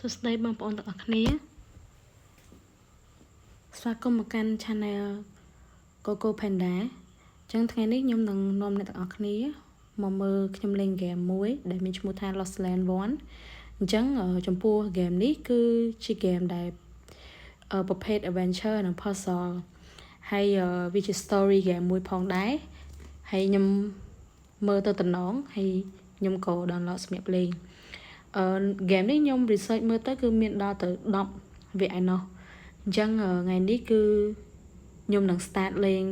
សួស្តីបងប្អូនទាំងអស់គ្នាស្វាគមន៍មកកាន់ Channel Coco Panda ចឹងថ្ងៃនេះខ្ញុំនឹងនាំអ្នកទាំងអស់គ្នាមកមើលខ្ញុំលេងហ្គេមមួយដែលមានឈ្មោះថា Lost Land 1 អញ្ចឹងចំពោះហ្គេមនេះគឺជាហ្គេមដែលប្រភេទ Adventure និង Puzzle ហើយវាជា Story game មួយផងដែរហើយខ្ញុំមើលទៅតំណងហើយខ្ញុំក៏ download សម្រាប់លេងហ្គេមនេះខ្ញុំ research មើលទៅគឺមានដល់ទៅ10វគ្គឯណោះអញ្ចឹងថ្ងៃនេះគឺខ្ញុំនឹង start លេង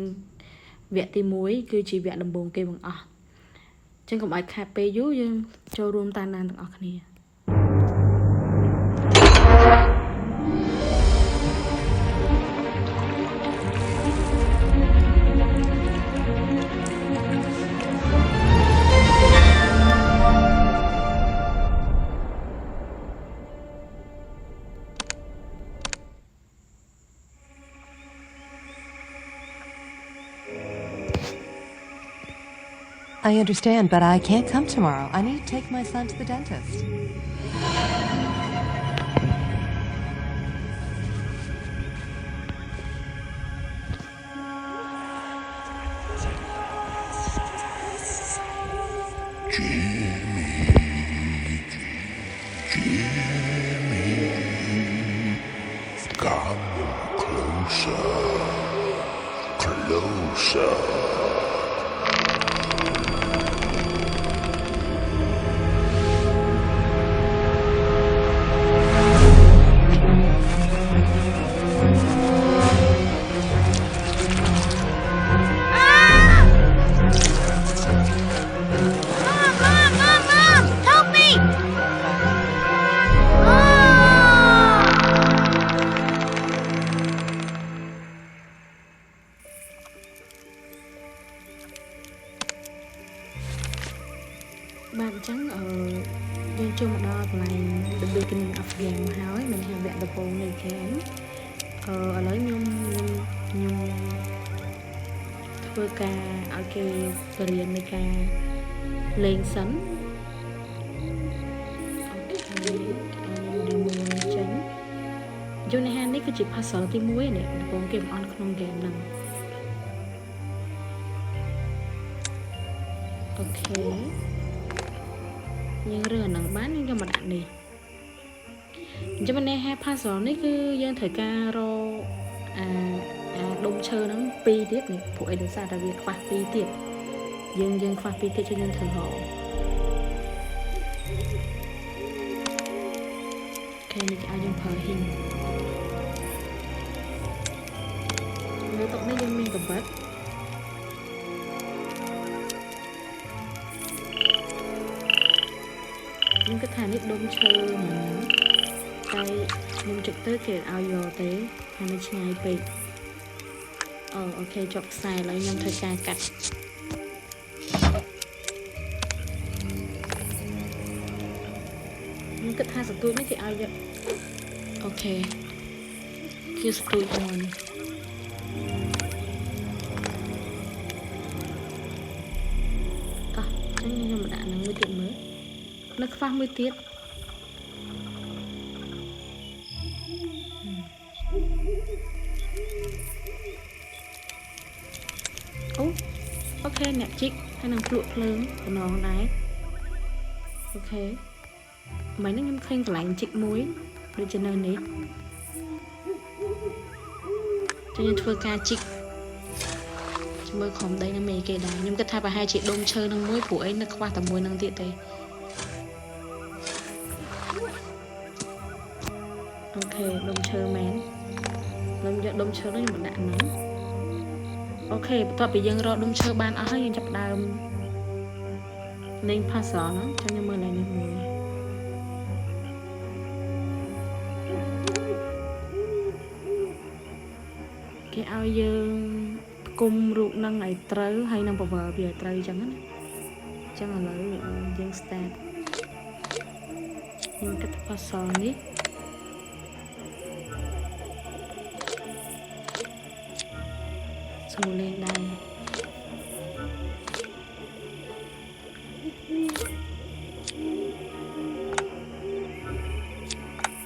វគ្គទី1គឺជាវគ្គដំបូងគេបង្អស់អញ្ចឹងកុំឲ្យខាតពេលយូរយើងចូលរួមតាមដានទាំងអស់គ្នា I understand, but I can't come tomorrow. I need to take my son to the dentist. Jimmy, come closer.បាទអញ្ចឹងយើងចូលមកដល់កន្លែង The Beginning of Game ហើយមានហៅវគ្គដំបូងនៃ game ឥឡូវខ្ញុំធ្វើការឲ្យគេបរៀននៃការលេងសិនអូខេខ្ញុំចេញយូនីហាននេះគឺជា puzzle ទី1នេះដំបូងគេបង្អន់ក្នុង game ហ្នឹងអូខេយើងរើអាហ្នឹងបានយើងយកមកដាក់នេះអញ្ចឹងમનેហៅ puzzle នេះគឺយើងត្រូវការរកអាដុំឈើហ្នឹង2ទៀតនេះព្រោះអីដោយសារតែវាខ្វះ2ទៀតយើងខ្វះ2ទៀតចឹងយើងត្រូវរកអូខេនេះគេឲ្យយើងប្រើហ៊ីងនៅតុនេះយើងមានកបិតខ្ញុំគិតថានេះដុំឈើហ្នឹងតែខ្ញុំជិតទៅគេឲ្យយកទេថាมันឆ្ងាយពេកអូខេចុកខ្សែឥឡូវខ្ញុំធ្វើការកាត់ខ្ញុំគិតថាសន្ទូចនេះគេឲ្យយកអូខេគឺសន្ទូចមួយចឹងខ្ញុំមកដាក់នឹងមួយទៀតមើលនៅខ្វះមួយទៀតអូខេអ្នកជីកហើយនឹងភ្លក់ភ្លើងតំណងដែរអូខេមិនហ្នឹងខ្ញុំឃើញកន្លែងជីកមួយដូចជានៅនេះចឹងខ្ញុំធ្វើការជីកមើលក្រុមដីនឹងមានគេដែរខ្ញុំគិតថាប្រហែលជាដុំឈើនឹងមួយព្រោះអីនៅខ្វះតែមួយនឹងទៀតទេអូខេដុំឈើមែនខ្ញុំយកដុំឈើនោះខ្ញុំមកដាក់ហ្នឹងអូខេបន្ទាប់ពីយើងរកដុំឈើបានអស់ហើយយើងចាប់ផ្ដើមលេង puzzle ហ្នឹងចាំខ្ញុំមើលឡើងនេះមួយគេឲ្យយើងគុំរូបហ្នឹងឲ្យត្រូវហើយនឹងបង្វិលវាឲ្យត្រូវអញ្ចឹងណាអញ្ចឹងឥឡូវយើង start ខ្ញុំគិតថា puzzle នេះស្រួលលេងដែរ អូ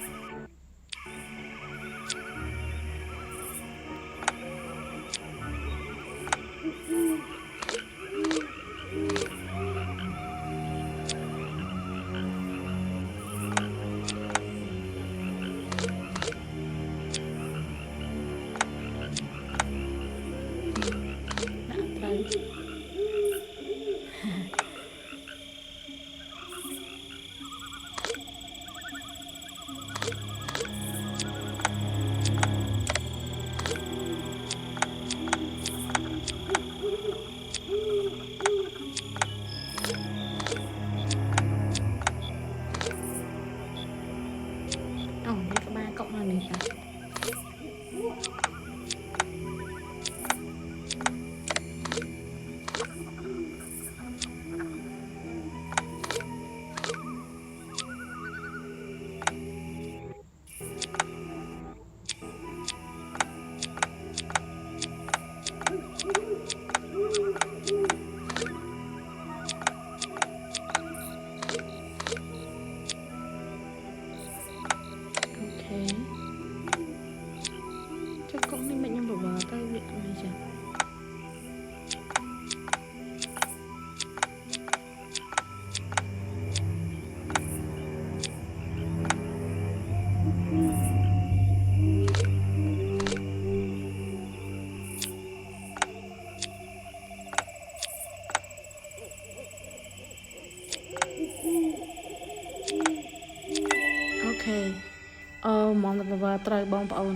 ហ្មងតែបើត្រូវបងប្អូន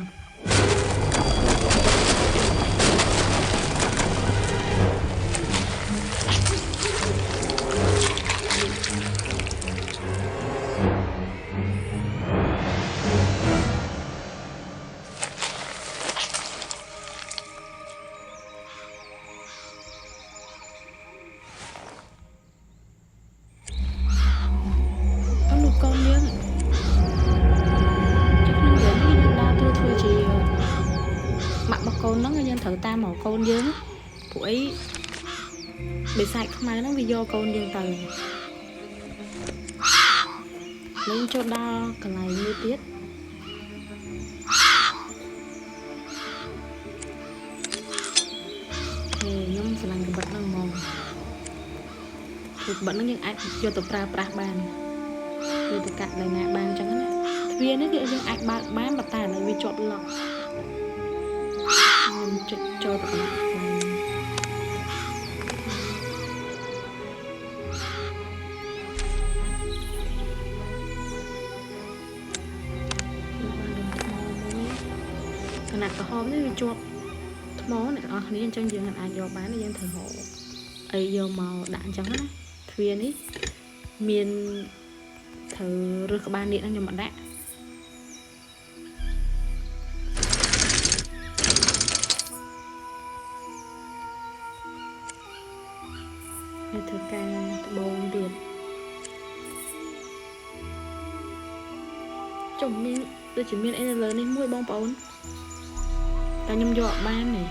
កូនយើងធ្វើជាម៉ាក់របស់កូនហ្នឹងយើងត្រូវតាមមកកូនយើងពួកអីបិសាចខ្មៅហ្នឹងវាយកកូនយើងទៅលេងចូលដល់កន្លែងមួយទៀតខ្ញុំស្រឡាញ់កបិតហ្នឹងហ្មងគឺកបិតហ្នឹងយើងអាចយកទៅប្រើប្រាស់បានគឺទៅកាត់នៅណាបានអញ្ចឹងណាទ្វារនេះគឺយើងអាចបើកបានប៉ុន្តែឥឡូវវាជាប់ឡុកខ្ញុំចុចចូលទៅក្នុងខ្លាំងខណៈក្រហមនេះវាជាប់ថ្មអ្នកទាំងអស់គ្នាអញ្ចឹងយើងអាចយកបានយើងត្រូវហៅអីយកមកដាក់អញ្ចឹងណាទ្វារនេះមានធ្វើរើសក្បាលនេះខ្ញុំមកដាក់វាធ្វើការត្បូងទៀតចុះមានដូចជាមានអីនៅលើនេះមួយបងប្អូនតែខ្ញុំយកបាននេះ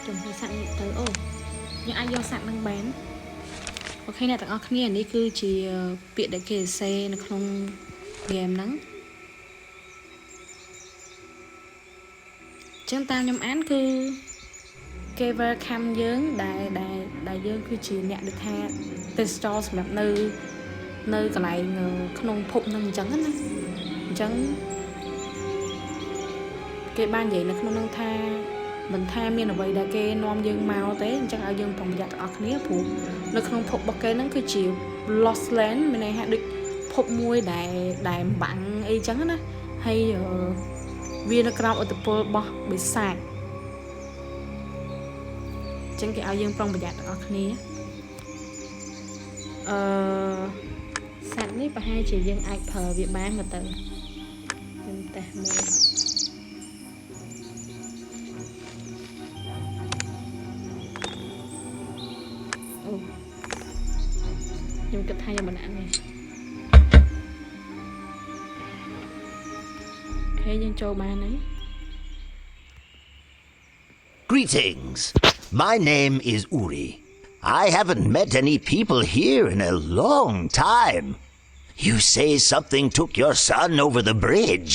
ចំពោះសាក់នេះទៅអូយើងអាចយកសាក់នឹងបានអូខេអ្នកទាំងអស់គ្នានេះគឺជាពាក្យដែលគេសរសេរនៅក្នុងហ្គេមហ្នឹងចឹងតាមខ្ញុំអានគឺគេ welcome យើងដែលយើងគឺជាអ្នកដែលថា tester សម្រាប់នៅកន្លែងក្នុងភពហ្នឹងអញ្ចឹងណាអញ្ចឹងគេបាននិយាយនៅក្នុងហ្នឹងថាមិនថាមានអ្វីដែលគេនាំយើងមកទេអញ្ចឹងឲ្យយើងប្រុងប្រយ័ត្នទាំងអស់គ្នាព្រោះនៅក្នុងភពរបស់គេហ្នឹងគឺជា lost land មានន័យថាដូចភពមួយដែលបាំងអីចឹងណាហើយវានៅក្រោមឥទ្ធិពលរបស់បិសាចអញ្ចឹងគេឲ្យយើងប្រុងប្រយ័ត្នទាំងអស់គ្នាសត្វនេះប្រហែលជាយើងអាចប្រើវាបានមកទៅខ្ញុំតេស្តមើលខ្ញុំគិតថាខ្ញុំមិនអាននេះហើយយើងចូលបានហើយ Greetings. My name is Uri. I haven't met any people here in a long time. You say something took your son over the bridge.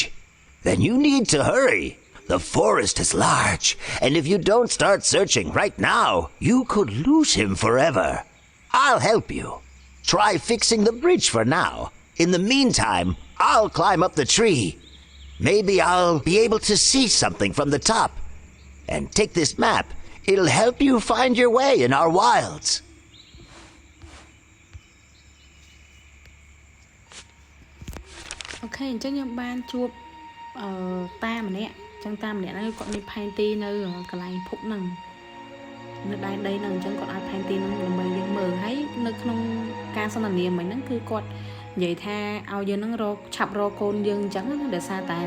Then you need to hurry. The forest is large, and if you don't start searching right now, you could lose him forever. I'll help you. Try fixing the bridge for now. In the meantime, I'll climb up the tree. Maybe I'll be able to see something from the top. And take this map. It'll help you find your way in our wilds. Okay, អញ្ចឹងខ្ញុំបានជួបតាម្នាក់អញ្ចឹងតាម្នាក់ហ្នឹងគាត់មានផែនទីនៅកន្លែងភពហ្នឹងនៅដែនដីហ្នឹងអញ្ចឹងគាត់ឲ្យផែនទីហ្នឹងដើម្បីយើងមើលហើយនៅក្នុងការសន្ទនាមិញហ្នឹងគឺគាត់និយាយថាឲ្យយើងហ្នឹងឆាប់រកកូនយើងអញ្ចឹងណាដោយសារតែ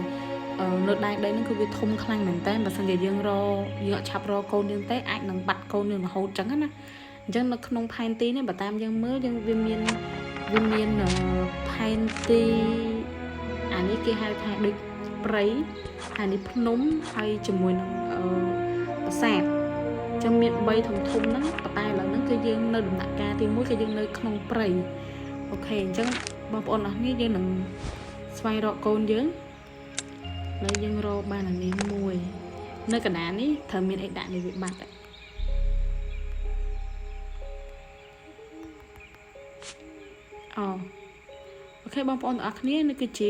នៅដែនដីហ្នឹងគឺវាធំខ្លាំងមែនតើបើសិនជាយើងអត់ឆាប់រកកូនយើងទេអាចនឹងបាត់កូនយើងរហូតអញ្ចឹងណាអញ្ចឹងនៅក្នុងផែនទីនេះបើតាមយើងមើលយើងវាមានផែនទីអានេះគេហៅថាដូចព្រៃអានេះភ្នំហើយជាមួយនឹងប្រាសាទអញ្ចឹងមាន3ធំហ្នឹងប៉ុន្តែឥឡូវហ្នឹងគឺយើងនៅដំណាក់កាលទី1គឺយើងនៅក្នុងព្រៃអូខេអញ្ចឹងបងប្អូនអរគ្នាយើងនឹងស្វែងរកកូនយើងហើយយើងរកបានអានេះមួយនៅកណ្ដាលនេះត្រូវមានអីដាក់នេះវាបាត់អូខេបងប្អូនទាំងអស់គ្នានេះគឺជា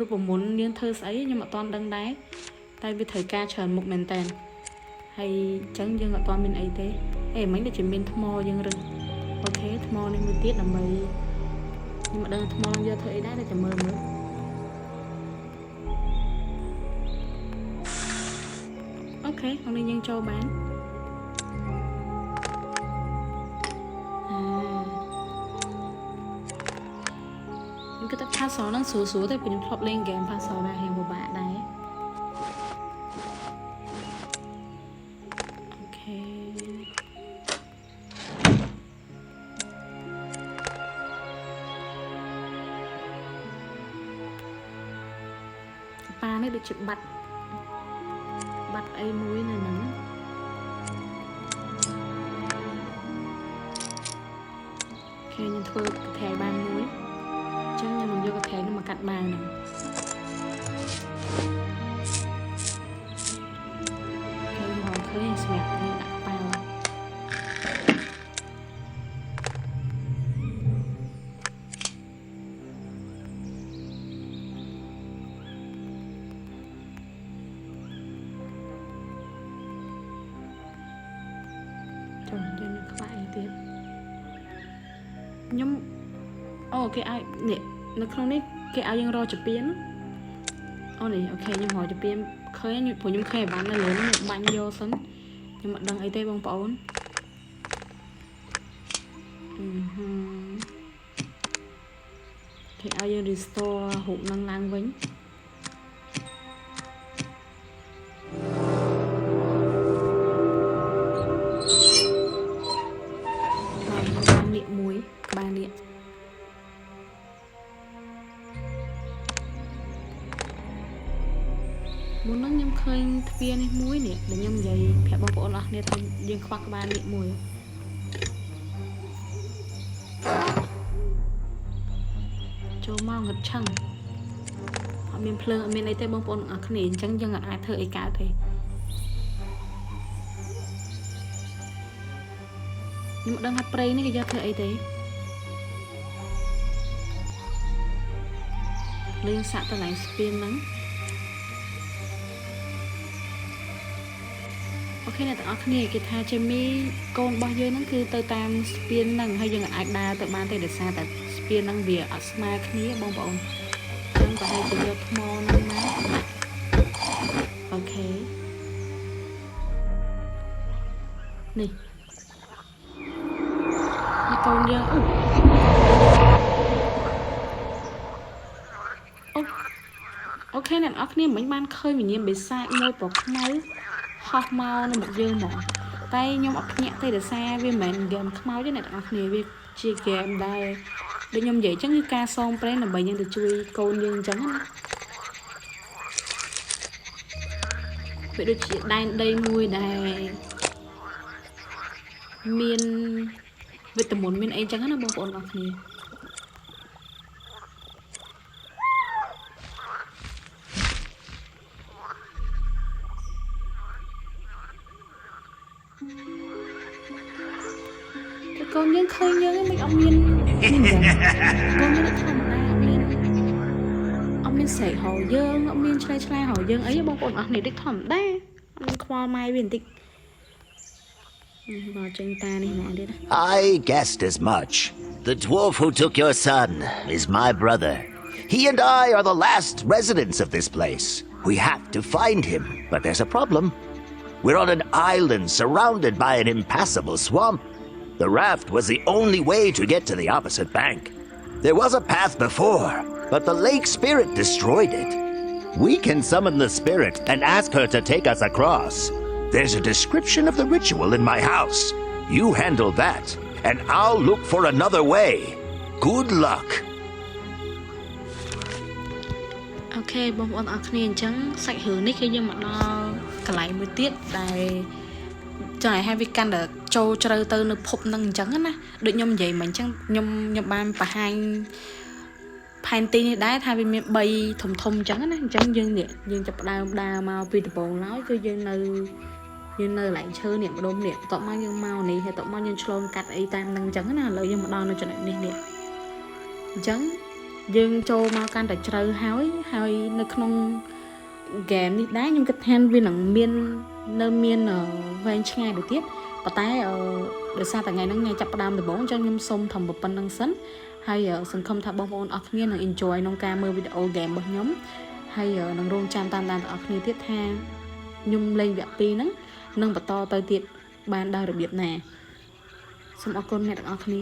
រូបមន្តយើងធ្វើស្អីខ្ញុំអត់ទាន់ដឹងដែរតែវាត្រូវការច្រើនមុខមែនតើហ hay chẳng dương ở toàn mình ấy thế em mấy để chỉ mình thmo dương rừng ok thmo nên mới tiết là mày nhưng mà đang thmo giờ thời đấy để cho mơ mới ok hôm nay nhân châu bán những cái pha sò nó sủa sủa thì mình thọt lên kèm pha sò này hình một bạn đấy ok pha nó được chụp bạch ấy muối này nắng ok nhưng thôi thẻ bàn muối chứ nhưng mình vô cái thẻ nó mà cắt bàn này ok màu khơi sẹt như đặt bao chồng cho nó các bạn tiếp nhưng cái ai nè nó không biết cái aiยังรอจะเปลี่ยนnày ok nhưng hỏiจะเปลี่ยนเคยอยู่ผมยังเคยbán là lớn một bánh vô sẵn nhưng mà đằng ấy tây bông bóng cái aiยัง restore hụt năng lang vĩnh ban điện muối ban điện muốn nó nhâm khơi thuyền này muối nè để nhâm giày phải bao bộ là nên thành riêng khoác ban điện muối cho mau ngật chăng họ miền phơi miền ấy tây bông bồn ở cái nền chẳng dân ở ai thợ ấy cả thì nhưng mà đang hạt prey này cái do thợ ấy thế lên sạ tao lại spin nắng ok này tao cái này cái tha chơi mi con bao nhiêu nó cứ tao tam spin năng hay dân ở ai đa tao ban tay để xa tại spin năng bìa ở smart cái này bông bông chẳng có hay chơi thmo năng má ok nè con dân ok này ốc này mấy ban khơi mình nhìn bị sai môi bọc máu ho mau nó một dơ mỏ tay nhom ốc nhẹ tay để xa vì mình game máu chứ này ốc này vì chia game đây để nhom vậy chắc như ca xong đây là bệnh nhân được chui con dân trắng vậy được chị đây mùi này miên vì tầm muốn miên ấy trắng nó bông bồn ốc này con nhớ khơi nhớ mấy ông nhìn con nhớ thầm ông miên sảy hò dương ông miên chơi hò dương ấy bao bọn này đích thầm đấy ông khoa mai biển tịch vào chân ta này nè đi đó I guessed as much. The dwarf who took your son is my brother. He and I are the last residents of this place. We have to find him, but there's a problem. We're on an island surrounded by an impassable swamp. The raft was the only way to get to the opposite bank. There was a path before, but the lake spirit destroyed it. We can summon the spirit and ask her to take us across. There's a description of the ritual in my house. You handle that, and I'll look for another way. Good luck. Ok, bông bọn ọc này chẳng sạch hướng nick khi nhưng mà nó cả lại mới tiết đây cho này hai vị căn được châu chơi từ nó phục năng chẳng á được nhom vậy mình chẳng nhom ban và hai tin đá thay vì bay thùng chẳng á chẳng dương nè dương chụp đa màu vì từ bồn nói cho dương nơi lại chơi niệm đôm niệm tọt bao nhiêu màu này hay tọt bao nhiêu slon cắt ấy tam năng chẳng là lợi nhưng mà đo nó cho này nè chẳng dương châu màu can để chơi hói nó không game នេះដែរខ្ញុំគិតថាវានឹងមានវែងឆ្ងាយទៅទៀតប៉ុន្តែដោយសារតែថ្ងៃហ្នឹងថ្ងៃចាប់ផ្ដើមដំបូងអញ្ចឹងខ្ញុំសូមធំប៉ុណ្្នឹងសិនហើយសង្ឃឹមថាបងប្អូនអរគ្នានឹង enjoy ក្នុងការមើលវីដេអូ game របស់ខ្ញុំហើយនឹងរងចាំតាមដានបងប្អូនទៀតថាខ្ញុំលេងវគ្គ 2 ហ្នឹងនឹងបន្តទៅទៀតបានដោយរបៀបណាសូមអរគុណអ្នកទាំងអស់គ្នា